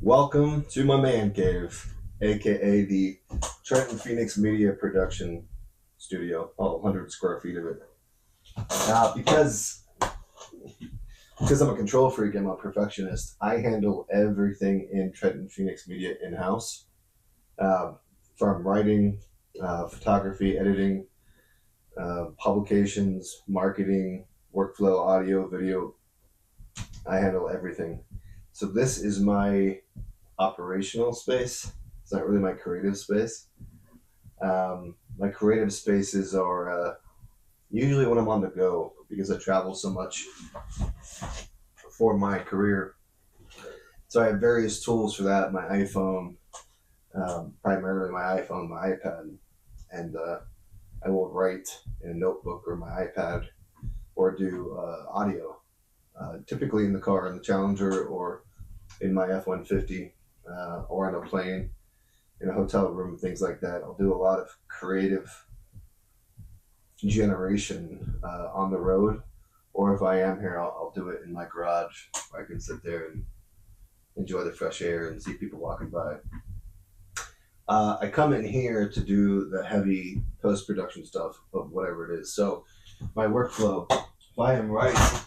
Welcome to my man cave, aka the Trenton Phoenix Media production studio, all 100 square feet of it. Because I'm a control freak and I'm a perfectionist, I handle everything in Trenton Phoenix Media in-house, from writing, photography, editing, publications, marketing, workflow, audio, video. I handle everything. So this is my operational space. It's not really my creative space. My creative spaces are usually when I'm on the go because I travel so much for my career. So I have various tools for that. My iPhone, primarily my iPhone, my iPad, and I will write in a notebook or my iPad or do audio, typically in the car, in the Challenger, or in my F-150, or on a plane, in a hotel room, things like that. I'll do a lot of creative generation on the road, or if I am here, I'll do it in my garage where I can sit there and enjoy the fresh air and see people walking by. I come in here to do the heavy post-production stuff of whatever it is. So my workflow, if I am writing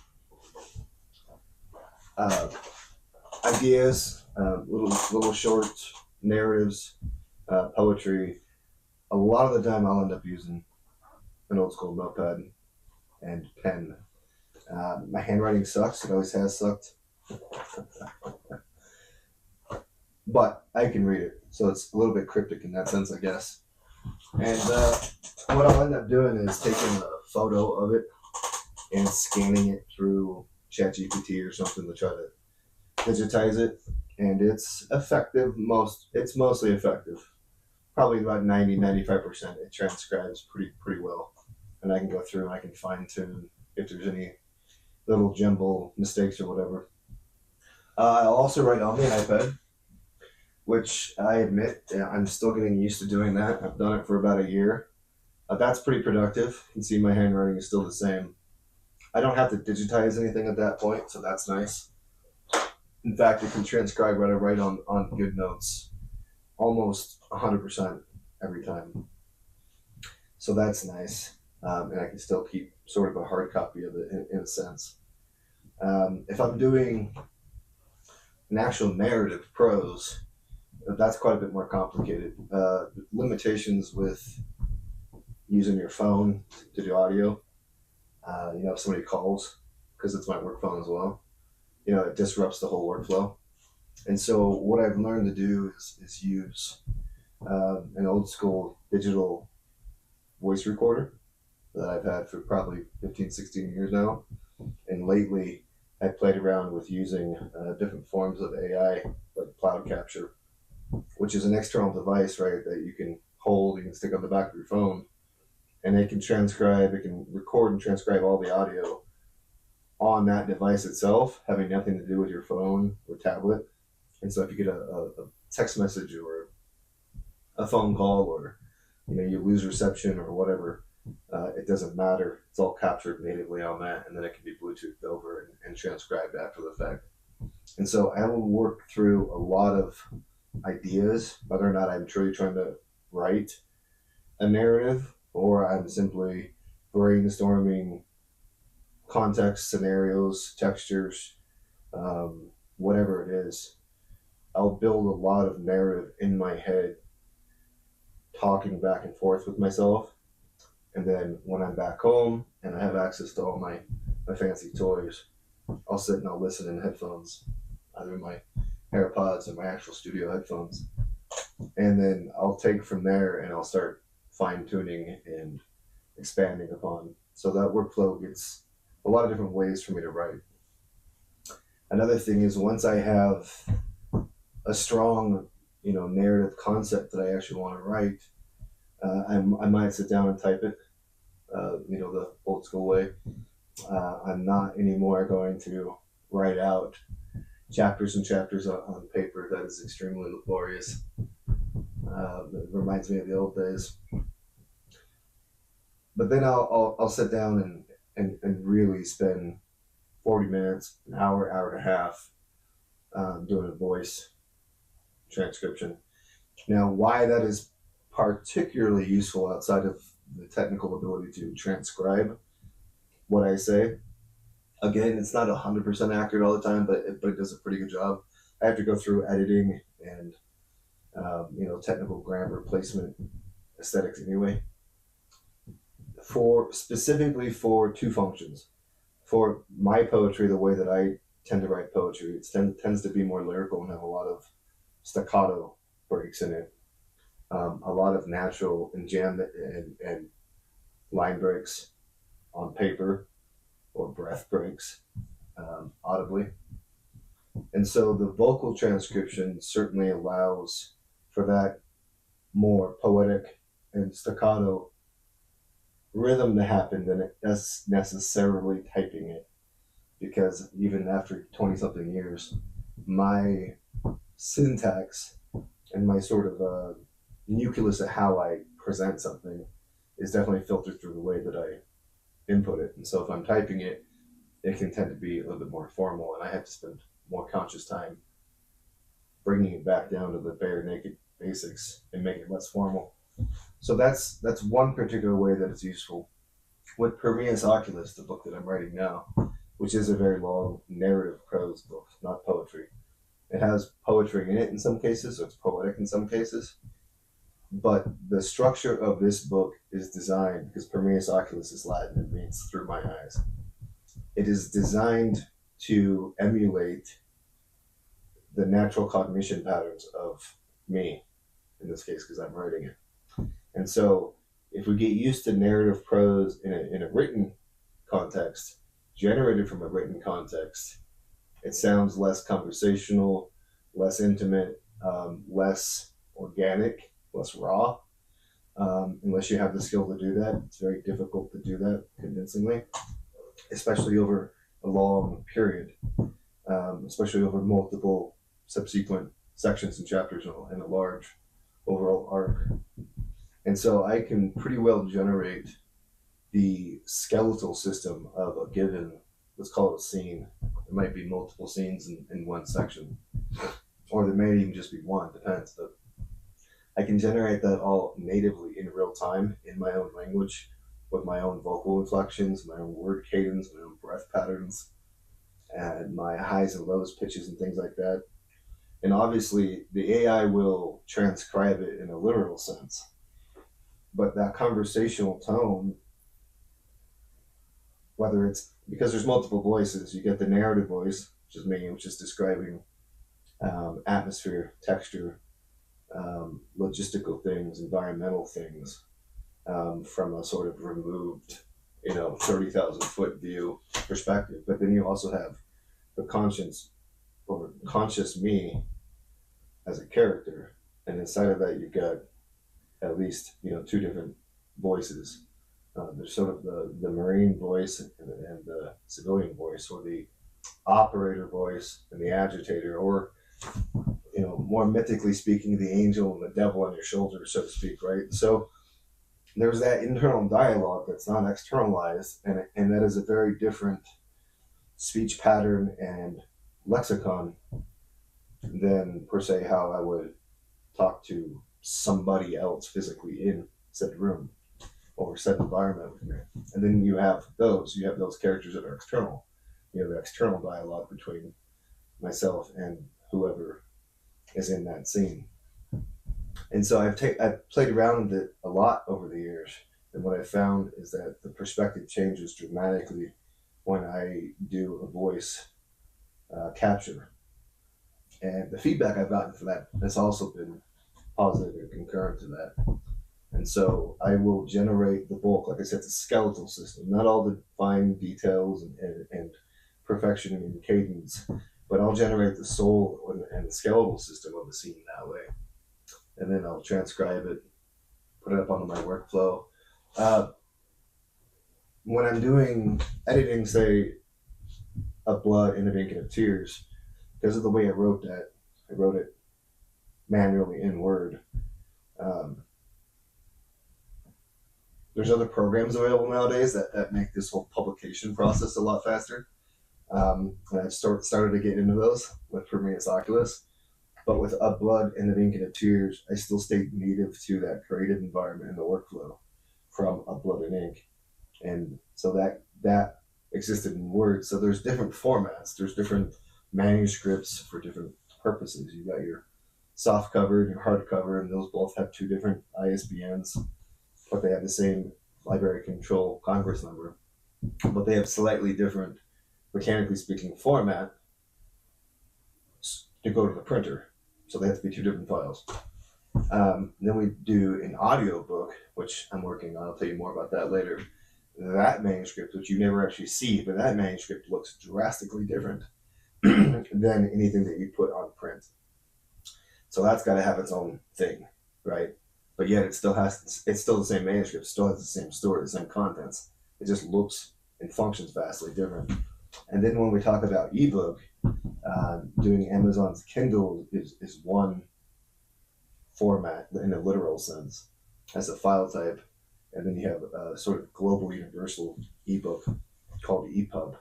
ideas, little short narratives, poetry, a lot of the time I'll end up using an old school notepad and pen. My handwriting sucks. It always has sucked. But I can read it, so it's a little bit cryptic in that sense, I guess. And what I'll end up doing is taking a photo of it and scanning it through ChatGPT or something to try to digitize it. And it's effective. It's mostly effective. Probably about 90-95%. It transcribes pretty well. And I can go through and I can fine tune if there's any little jumble mistakes or whatever. I'll also write on the iPad, which I admit I'm still getting used to doing that. I've done it for about a year. That's pretty productive. You can see my handwriting is still the same. I don't have to digitize anything at that point, so that's nice. In fact, it can transcribe what I write on Good Notes almost 100% every time. So that's nice. And I can still keep sort of a hard copy of it in a sense. If I'm doing an actual narrative prose, that's quite a bit more complicated. Limitations with using your phone to do audio. If somebody calls, because it's my work phone as well, it disrupts the whole workflow. And so what I've learned to do is use an old school digital voice recorder that I've had for probably 15-16 years now. And lately I played around with using different forms of AI, like cloud capture, which is an external device, right, that you can hold, you can stick on the back of your phone, and it can record and transcribe all the audio on that device itself, having nothing to do with your phone or tablet. And so if you get a text message or a phone call, or you lose reception or whatever, it doesn't matter. It's all captured natively on that, and then it can be Bluetoothed over and transcribed after the fact. And so I will work through a lot of ideas, whether or not I'm truly trying to write a narrative or I'm simply brainstorming context, scenarios, textures, whatever it is. I'll build a lot of narrative in my head, talking back and forth with myself. And then when I'm back home and I have access to all my fancy toys, I'll sit and I'll listen in headphones, either my AirPods or my actual studio headphones. And then I'll take from there and I'll start fine tuning and expanding upon. So that workflow gets a lot of different ways for me to write. Another thing is, once I have a strong, narrative concept that I actually want to write, I might sit down and type it, the old school way. I'm not anymore going to write out chapters and chapters on paper. That is extremely laborious. It reminds me of the old days. But then I'll sit down and really spend 40 minutes, an hour and a half doing a voice transcription. Now, why that is particularly useful outside of the technical ability to transcribe what I say, again, it's not 100% accurate all the time, but it does a pretty good job. I have to go through editing and technical grammar, placement, aesthetics anyway. Specifically for two functions. For my poetry, the way that I tend to write poetry, it tends to be more lyrical and have a lot of staccato breaks in it, a lot of natural and jam and line breaks on paper, or breath breaks audibly. And so the vocal transcription certainly allows for that more poetic and staccato rhythm to happen than it does necessarily typing it. Because even after 20-something years, my syntax and my sort of nucleus of how I present something is definitely filtered through the way that I input it. And so if I'm typing it, it can tend to be a little bit more formal, and I have to spend more conscious time bringing it back down to the bare naked basics and making it less formal. So that's one particular way that it's useful. With Per Meos Oculus, the book that I'm writing now, which is a very long narrative prose book, not poetry. It has poetry in it in some cases, so it's poetic in some cases. But the structure of this book is designed, because Per Meos Oculus is Latin, it means through my eyes. It is designed to emulate the natural cognition patterns of me, in this case, because I'm writing it. And so if we get used to narrative prose in a written context, generated from a written context, it sounds less conversational, less intimate, less organic, less raw. Unless you have the skill to do that, it's very difficult to do that convincingly, especially over a long period, especially over multiple subsequent sections and chapters in a large overall arc. And so I can pretty well generate the skeletal system of a given, let's call it a scene. There might be multiple scenes in one section, or there may even just be one, depends. But I can generate that all natively in real time in my own language, with my own vocal inflections, my own word cadence, my own breath patterns, and my highs and lows, pitches, and things like that. And obviously, the AI will transcribe it in a literal sense. But that conversational tone, whether it's because there's multiple voices, you get the narrative voice, which is me, which is describing atmosphere, texture, logistical things, environmental things, from a sort of removed, 30,000 foot view perspective. But then you also have the conscious me as a character, and inside of that you've got at least two different voices. There's sort of the Marine voice and the civilian voice, or the operator voice and the agitator, or more mythically speaking, the angel and the devil on your shoulder, so to speak, right? So there's that internal dialogue that's not externalized, and that is a very different speech pattern and lexicon than per se how I would talk to somebody else physically in said room or said environment with me. And then you have those characters that are external. The external dialogue between myself and whoever is in that scene. And so I've played around with it a lot over the years, and what I found is that the perspective changes dramatically when I do a voice capture. And the feedback I've gotten for that has also been positive and concurrent to that. And so I will generate the bulk, like I said, it's a skeletal system, not all the fine details and perfection and cadence, but I'll generate the soul and the skeletal system of the scene that way. And then I'll transcribe it, put it up onto my workflow. When I'm doing editing, say, of Blood and of Ink and of Tears, because of the way I wrote it manually in Word. There's other programs available nowadays that make this whole publication process a lot faster. And I've started to get into those with Per Meos Oculus. But with A Blood and the Ink and the Tears, I still stayed native to that creative environment and the workflow from A Blood and Ink. And so that existed in Word. So there's different formats. There's different manuscripts for different purposes. You got your soft cover and your hard cover, and those both have two different ISBNs, but they have the same Library Control Congress number, but they have slightly different, mechanically speaking, format to go to the printer. So they have to be two different files. Then we do an audiobook, which I'm working on. I'll tell you more about that later. That manuscript, which you never actually see, but that manuscript looks drastically different than anything that you put on print. So that's got to have its own thing, right? But yet it's still the same manuscript, still has the same story, the same contents. It just looks and functions vastly different. And then when we talk about ebook, doing Amazon's Kindle is one format in a literal sense as a file type. And then you have a sort of global universal ebook called EPUB.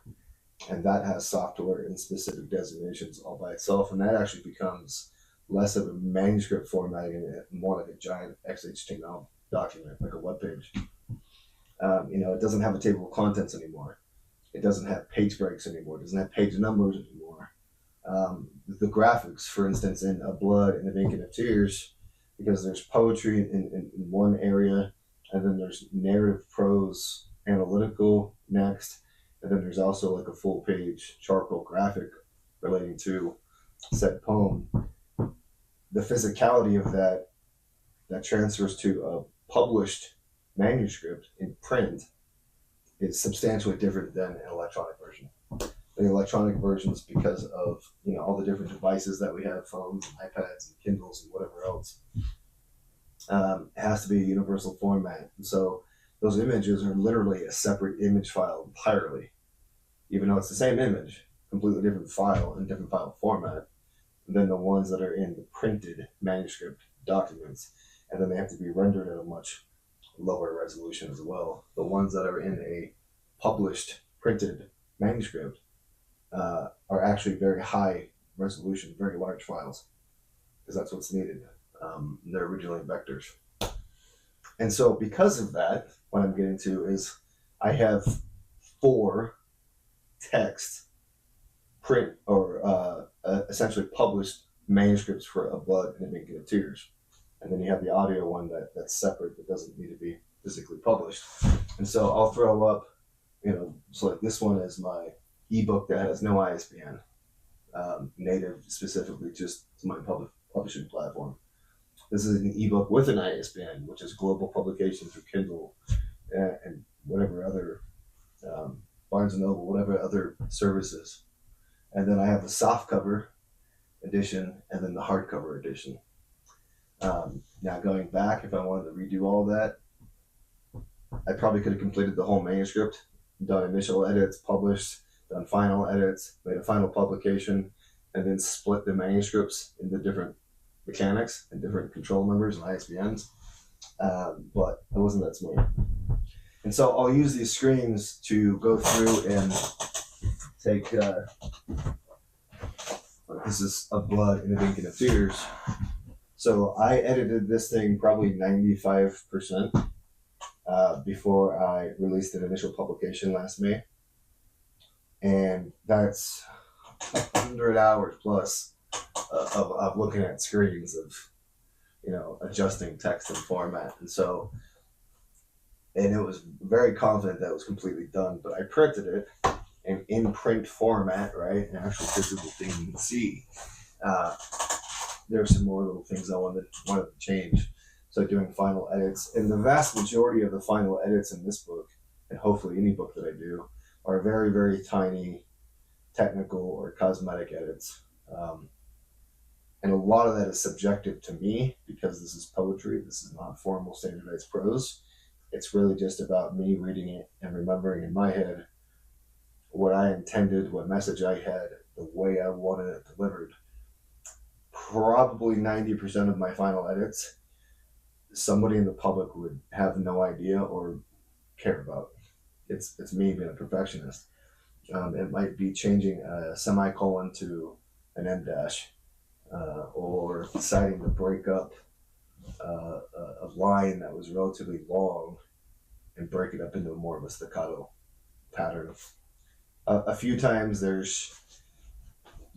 And that has software and specific designations all by itself. And that actually becomes less of a manuscript formatting and more like a giant XHTML document, like a web page. It doesn't have a table of contents anymore. It doesn't have page breaks anymore. It doesn't have page numbers anymore. The graphics, for instance, in A Blood and the Ink and the Tears, because there's poetry in one area, and then there's narrative prose, analytical next, and then there's also like a full page charcoal graphic relating to said poem. The physicality of that transfers to a published manuscript in print is substantially different than an electronic version. The electronic versions, because of all the different devices that we have, phones and iPads and Kindles and whatever else, it has to be a universal format. And so those images are literally a separate image file entirely, even though it's the same image, completely different file and different file format than the ones that are in the printed manuscript documents. And then they have to be rendered at a much lower resolution as well. The ones that are in a published printed manuscript are actually very high resolution, very large files, because that's what's needed. They're originally vectors. And so because of that, what I'm getting to is I have 4 text print or essentially published manuscripts for A Blood and the Ink and the Tears. And then you have the audio one that's separate, that doesn't need to be physically published. And so I'll throw up, so like this one is my ebook that has no ISBN, native specifically just to my publishing platform. This is an ebook with an ISBN, which is global publication through Kindle and whatever other Barnes and Noble, whatever other services. And then I have the softcover edition and then the hardcover edition. Now going back, if I wanted to redo all that, I probably could have completed the whole manuscript, done initial edits, published, done final edits, made a final publication, and then split the manuscripts into different mechanics and different control numbers and ISBNs. But I wasn't that smart. And so I'll use these screens to go through and take, this is A Blood and the Ink and the Tears. So I edited this thing probably 95% before I released an initial publication last May. And that's 100 hours plus of looking at screens of, adjusting text and format. And so, and it was very confident that it was completely done, but I printed it in print format, right? An actual physical thing you can see. There are some more little things I wanted to change. So doing final edits, and the vast majority of the final edits in this book, and hopefully any book that I do, are very, very tiny technical or cosmetic edits. And a lot of that is subjective to me because this is poetry. This is not formal standardized prose. It's really just about me reading it and remembering in my head what I intended, what message I had, the way I wanted it delivered. Probably 90% of my final edits, somebody in the public would have no idea or care about. It's me being a perfectionist. It might be changing a semicolon to an M dash. or deciding to break up a line that was relatively long and break it up into more of a staccato pattern. A few times there's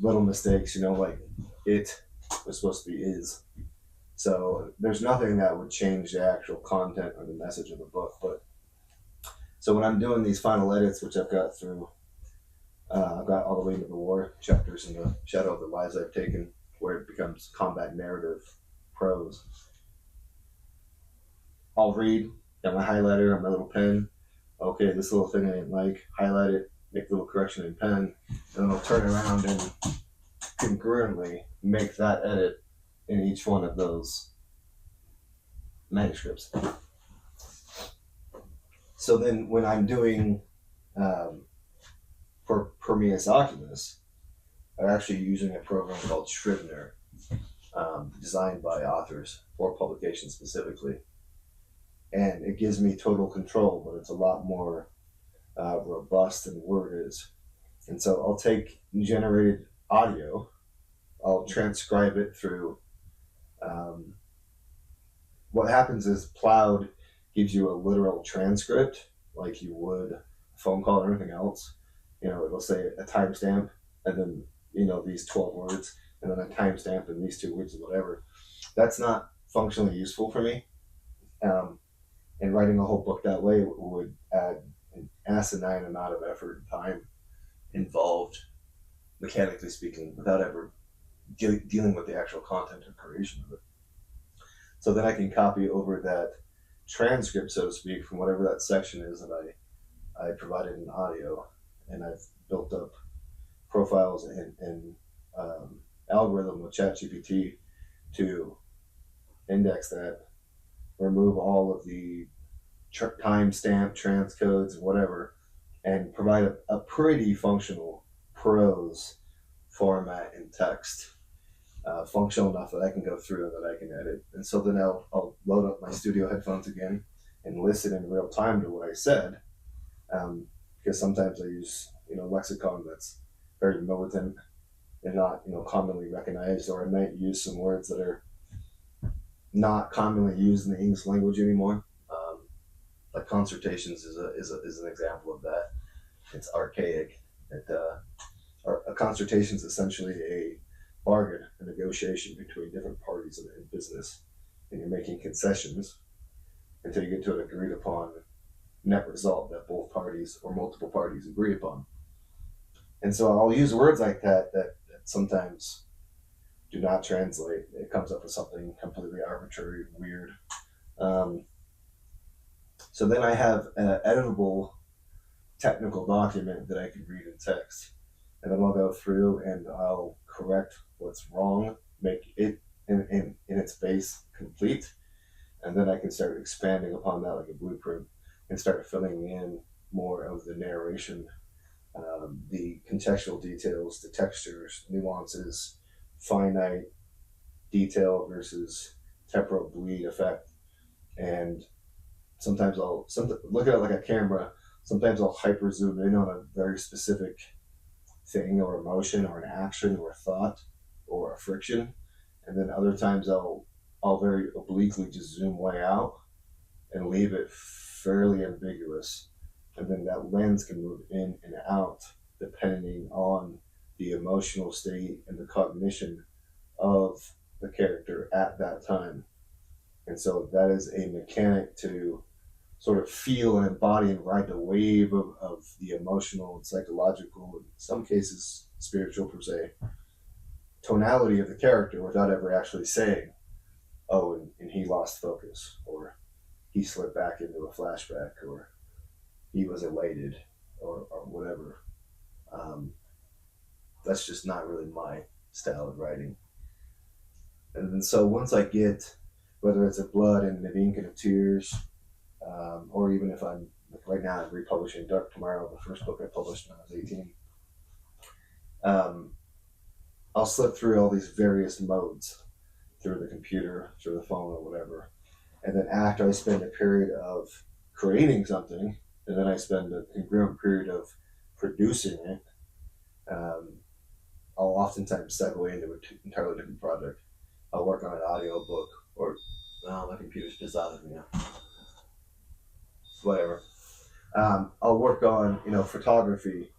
little mistakes, like it was supposed to be is. So there's nothing that would change the actual content or the message of the book. But so when I'm doing these final edits, which I've got through, I've got all the way into the war chapters in the Shadow of the Lives I've Taken, where it becomes combat narrative prose. I'll read, got my highlighter on my little pen. Okay, this little thing I didn't like, highlight it, make a little correction in pen, and then I'll turn around and congruently make that edit in each one of those manuscripts. So then when I'm doing for Per Meos Oculus, I'm actually using a program called Scrivener, designed by authors for publication specifically. And it gives me total control, but it's a lot more robust than Word is. And so I'll take generated audio, I'll transcribe it through. What happens is Cloud gives you a literal transcript, like you would a phone call or anything else. It'll say a timestamp, and then these 12 words, and then a timestamp and these 2 words, whatever. That's not functionally useful for me. And writing a whole book that way would add an asinine amount of effort and time involved, mechanically speaking, without ever dealing with the actual content and creation of it. So then I can copy over that transcript, so to speak, from whatever that section is that I provided in audio, and I've built up profiles and algorithm with ChatGPT to index that, remove all of the timestamp transcodes and whatever, and provide a pretty functional prose format in text, functional enough that I can go through and that I can edit. And so then I'll load up my studio headphones again and listen in real time to what I said, because sometimes I use lexicon that's very militant and not commonly recognized, or I might use some words that are not commonly used in the English language anymore. Like concertations is an example of that. It's archaic. A concertation is essentially a bargain, a negotiation between different parties in business, and you're making concessions until you get to an agreed upon net result that both parties or multiple parties agree upon. And so I'll use words like that sometimes do not translate. It comes up with something completely arbitrary and weird. So then I have an editable technical document that I can read in text. And then I'll go through and I'll correct what's wrong, make it in its base complete. And then I can start expanding upon that like a blueprint and start filling in more of the narration, the contextual details, the textures, nuances, finite detail versus temporal bleed effect. And sometimes I'll look at it like a camera. Sometimes I'll hyper zoom in on a very specific thing or emotion or an action or a thought or a friction. And then other times I'll very obliquely just zoom way out and leave it fairly ambiguous. And then that lens can move in and out depending on the emotional state and the cognition of the character at that time. And so that is a mechanic to sort of feel and embody and ride the wave of the emotional and psychological, in some cases spiritual per se, tonality of the character without ever actually saying, oh, and he lost focus, or he slipped back into a flashback, or he was elated, or whatever. That's just not really my style of writing. And then so once I get, whether it's a blood and an ink and a tears, or even if I'm, like right now I'm republishing Dark Tomorrow, the first book I published when I was 18, I'll slip through all these various modes, through the computer, through the phone, or whatever. And then after I spend a period of creating something, and then I spend a congruent period of producing it, I'll oftentimes segue into an entirely different project. I'll work on an audiobook, or my computer's pissed off at me now. Whatever. I'll work on photography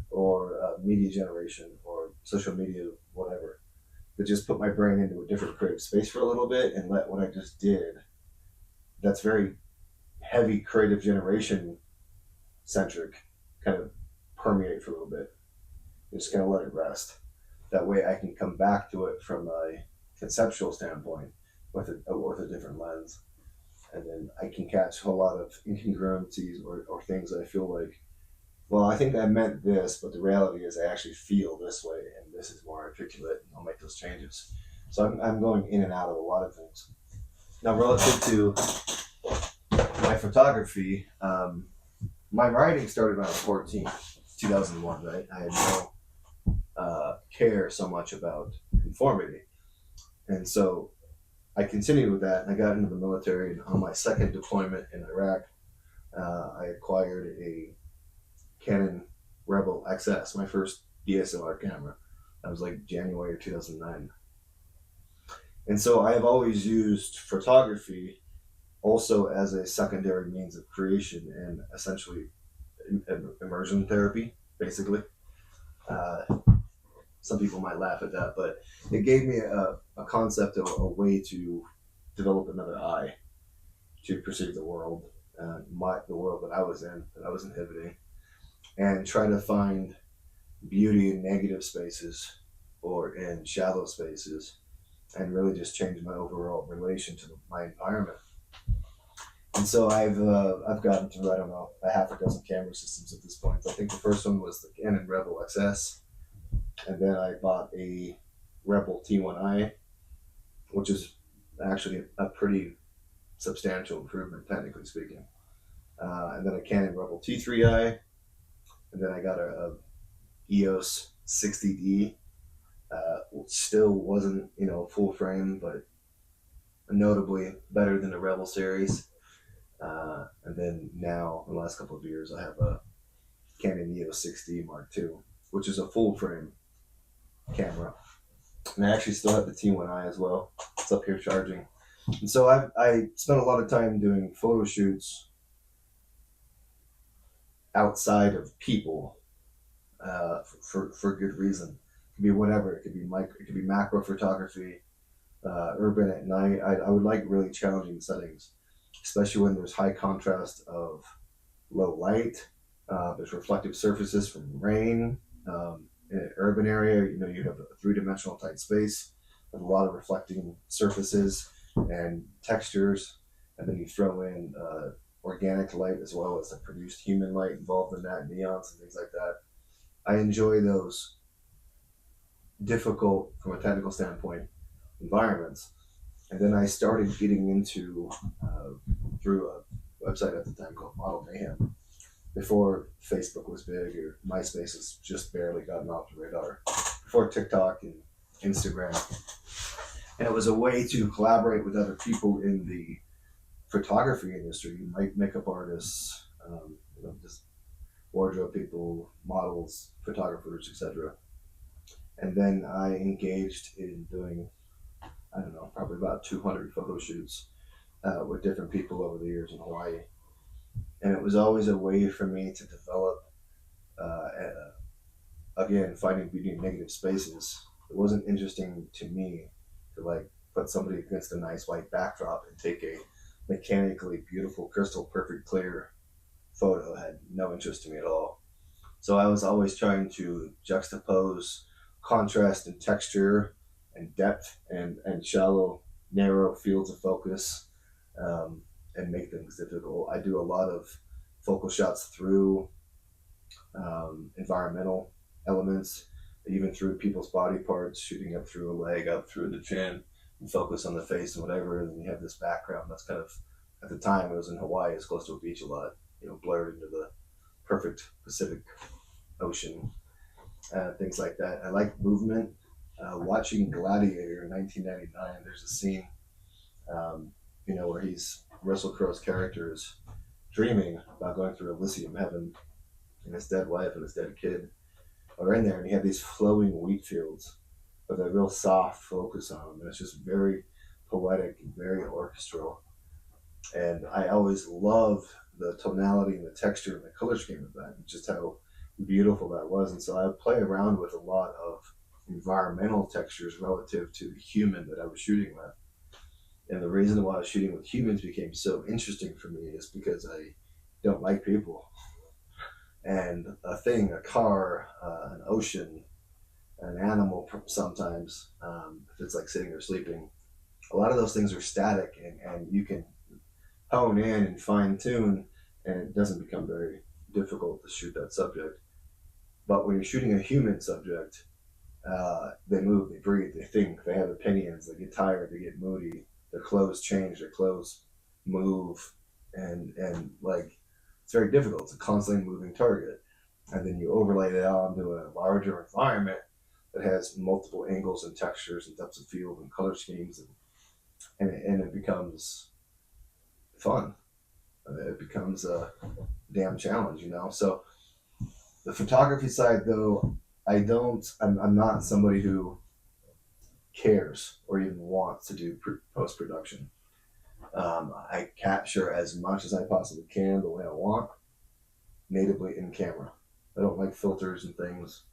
or media generation or social media, whatever. But just put my brain into a different creative space for a little bit and let what I just did, that's very heavy creative generation centric, kind of permeate for a little bit. Just kind of let it rest. That way I can come back to it from a conceptual standpoint with a different lens. And then I can catch a lot of incongruencies or things that I feel like, well, I think I meant this, but the reality is I actually feel this way, and this is more articulate, and I'll make those changes. So I'm going in and out of a lot of things. Now, relative to my photography, my writing started when I was 14, 2001, right? I had no care so much about conformity. And so I continued with that, and I got into the military. And on my second deployment in Iraq, I acquired a Canon Rebel XS, my first DSLR camera. That was like January 2009. And so I have always used photography also as a secondary means of creation and essentially immersion therapy, basically. Some people might laugh at that, but it gave me a concept of a way to develop another eye to perceive the world, the world that I was in, that I was inhibiting, and try to find beauty in negative spaces or in shallow spaces, and really just change my overall relation to my environment. And so I've gotten through, I don't know, a half a dozen camera systems at this point. I think the first one was the Canon Rebel XS, and then I bought a Rebel T1i, which is actually a pretty substantial improvement, technically speaking. And then a Canon Rebel T3i, and then I got a EOS 60D, which still wasn't, full frame, but notably better than the Rebel series. And then now, in the last couple of years, I have a Canon EOS 6D Mark II, which is a full frame camera. And I actually still have the T1i as well. It's up here charging. And so I spent a lot of time doing photo shoots outside of people for good reason. It could be whatever. It could be it could be macro photography, urban at night. I would like really challenging settings, especially when there's high contrast of low light. There's reflective surfaces from rain. In an urban area, you have a three-dimensional tight space with a lot of reflecting surfaces and textures, and then you throw in organic light as well as the produced human light involved in that, neons and things like that. I enjoy those difficult, from a technical standpoint, environments. And then I started getting into, through a website at the time called Model Mayhem, before Facebook was big or MySpace was just barely gotten off the radar, before TikTok and Instagram. And it was a way to collaborate with other people in the photography industry, makeup artists, just wardrobe people, models, photographers, etc. And then I engaged in doing, I don't know, probably about 200 photo shoots with different people over the years in Hawaii. And it was always a way for me to develop, again, finding beauty in negative spaces. It wasn't interesting to me to put somebody against a nice white backdrop and take a mechanically beautiful, crystal perfect, clear photo. It had no interest to me at all. So I was always trying to juxtapose contrast and texture and depth and shallow, narrow fields of focus, and make things difficult. I do a lot of focal shots through environmental elements, even through people's body parts, shooting up through a leg, up through the chin, and focus on the face and whatever. And then you have this background that's kind of, at the time it was in Hawaii, it's close to a beach a lot, blurred into the perfect Pacific Ocean, things like that. I like movement. Watching Gladiator in 1999, there's a scene, where Russell Crowe's character is dreaming about going through Elysium heaven and his dead wife and his dead kid are in there, and you have these flowing wheat fields with a real soft focus on them, and it's just very poetic and very orchestral. And I always loved the tonality and the texture and the color scheme of that, and just how beautiful that was. And so I would play around with a lot of environmental textures relative to the human that I was shooting with. And the reason why shooting with humans became so interesting for me is because I don't like people. And a thing, a car, an ocean, an animal sometimes, if it's like sitting or sleeping, a lot of those things are static, and you can hone in and fine tune, and it doesn't become very difficult to shoot that subject. But when you're shooting a human subject, they move, they breathe, they think, they have opinions, they get tired, they get moody, their clothes change, their clothes move, and like, it's very difficult. It's a constantly moving target. And then you overlay that onto a larger environment that has multiple angles and textures and depths of field and color schemes, and it becomes fun. It becomes a damn challenge, you know? So the photography side, though, I'm not somebody who cares or even wants to do post-production. I capture as much as I possibly can the way I want, natively in camera. I don't like filters and things.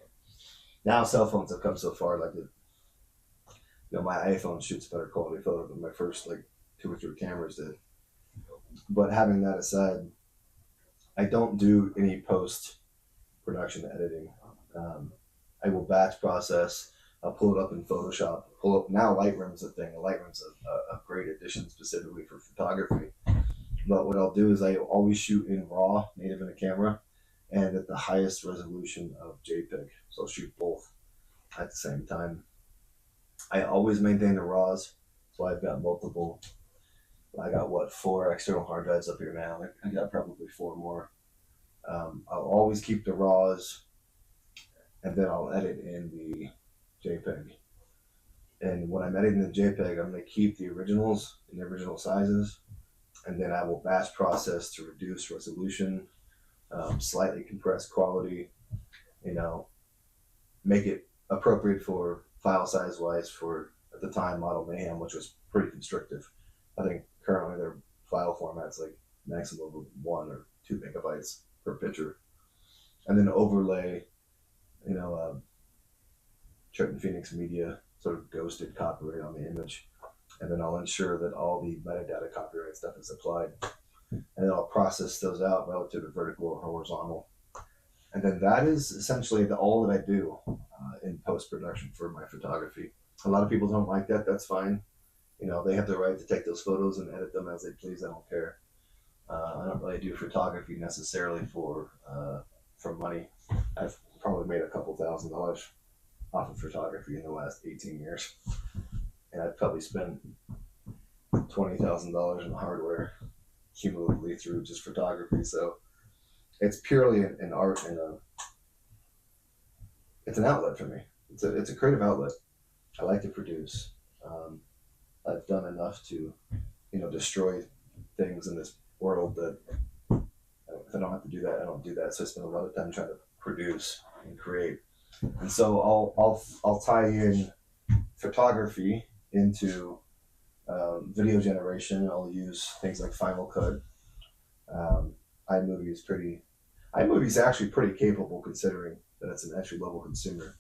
Now cell phones have come so far, like my iPhone shoots better quality photo than my first like 2 or 3 cameras did. But having that aside, I don't do any post-production editing. I will batch process. I'll pull it up in Photoshop. Now Lightroom's a thing. Lightroom's a great addition specifically for photography. But what I'll do is I always shoot in RAW, native in a camera, and at the highest resolution of JPEG. So I'll shoot both at the same time. I always maintain the RAWs, so I've got multiple. I got 4 external hard drives up here now. I got probably 4 more. I'll always keep the RAWs, and then I'll edit in the JPEG. And when I'm editing the JPEG, I'm going to keep the originals in the original sizes, and then I will batch process to reduce resolution, slightly compress quality, make it appropriate for file size wise for, at the time, Model Mayhem, which was pretty constrictive. I think currently their file format's like maximum of 1 or 2 megabytes per picture. And then overlay, Trenton Phoenix Media sort of ghosted copyright on the image. And then I'll ensure that all the metadata copyright stuff is applied. And then I'll process those out relative to vertical or horizontal. And then that is essentially all that I do in post-production for my photography. A lot of people don't like that. That's fine. They have the right to take those photos and edit them as they please. I don't care. I don't really do photography necessarily for money. I've probably made a couple $1,000s off of photography in the last 18 years. And I've probably spent $20,000 in hardware cumulatively through just photography. So it's purely an art and it's an outlet for me. It's a creative outlet. I like to produce. I've done enough to, destroy things in this world that if I don't have to do that, I don't do that. So I spend a lot of time trying to produce and create. And so I'll tie in photography into video generation. I'll use things like Final Cut. iMovie's actually pretty capable considering that it's an entry-level consumer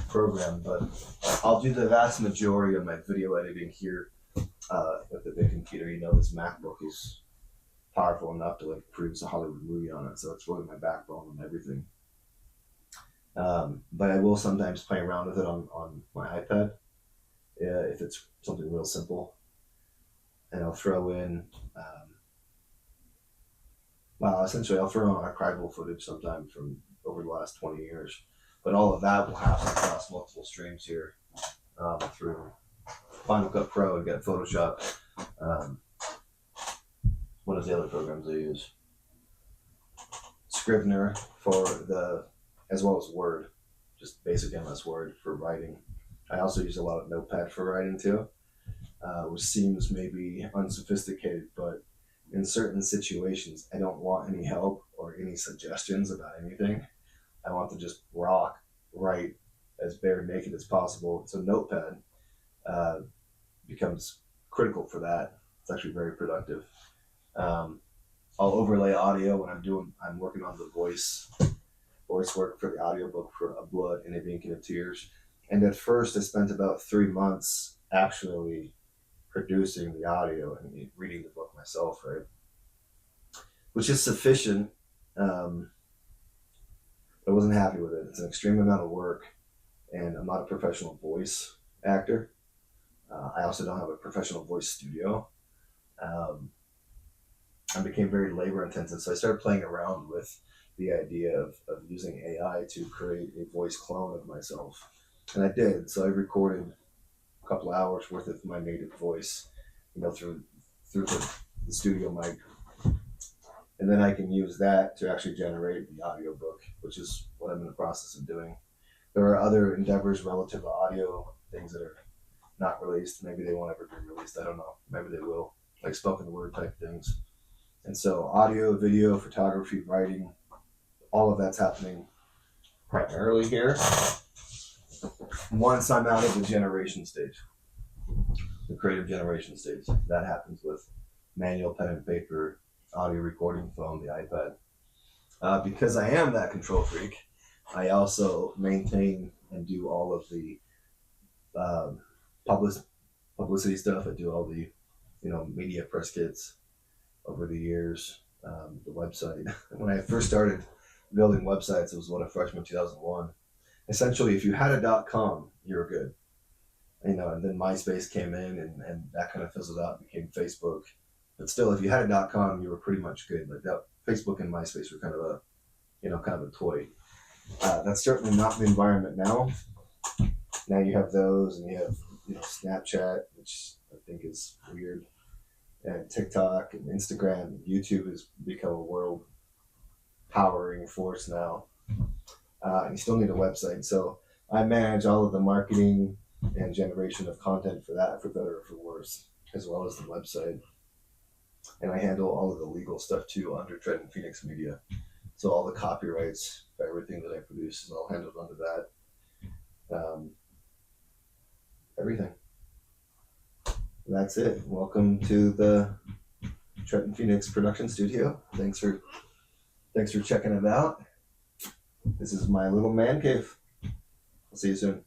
program, but I'll do the vast majority of my video editing here with the big computer. This MacBook is powerful enough to produce a Hollywood movie on it, so it's really my backbone and everything. But I will sometimes play around with it on my iPad if it's something real simple, and I'll throw in essentially I'll throw in archival footage sometimes from over the last 20 years. But all of that will happen across multiple streams here through Final Cut Pro. I've got Photoshop. What is the other programs I use? Scrivener as well as Word, just basic MS Word for writing. I also use a lot of Notepad for writing too, which seems maybe unsophisticated, but in certain situations, I don't want any help or any suggestions about anything. I want to just rock as bare naked as possible. So Notepad becomes critical for that. It's actually very productive. I'll overlay audio when I'm working on the voice work for the audiobook for A Blood and a Beacon of Tears. And at first I spent about 3 months actually producing the audio and reading the book myself, right? Which is sufficient. I wasn't happy with it. It's an extreme amount of work, and I'm not a professional voice actor. I also don't have a professional voice studio. I became very labor intensive, so I started playing around with the idea of using AI to create a voice clone of myself. And I did. So I recorded a couple hours worth of my native voice, through the studio mic. And then I can use that to actually generate the audiobook, which is what I'm in the process of doing. There are other endeavors relative to audio, things that are not released. Maybe they won't ever be released. I don't know. Maybe they will, like spoken word type things. And so audio, video, photography, writing, all of that's happening primarily here. Once I'm out of the generation stage, the creative generation stage, that happens with manual pen and paper, audio recording phone, the iPad. Because I am that control freak, I also maintain and do all of the publicity stuff. I do all the media press kits over the years, the website. When I first started building websites, it was a freshman 2001. Essentially, if you had a .com, you were good. And then MySpace came in, and that kind of fizzled out and became Facebook. But still, if you had a .com, you were pretty much good. Like that, Facebook and MySpace were kind of a toy. That's certainly not the environment now. Now you have those, and you have Snapchat, which I think is weird, and TikTok and Instagram and YouTube has become a world powering force now. And you still need a website. So I manage all of the marketing and generation of content for that, for better or for worse, as well as the website. And I handle all of the legal stuff too under Trenton Phoenix Media. So all the copyrights for everything that I produce is all handled under that. Everything. That's it. Welcome to the Trenton Phoenix production studio. Thanks for checking it out. This is my little man cave. I'll see you soon.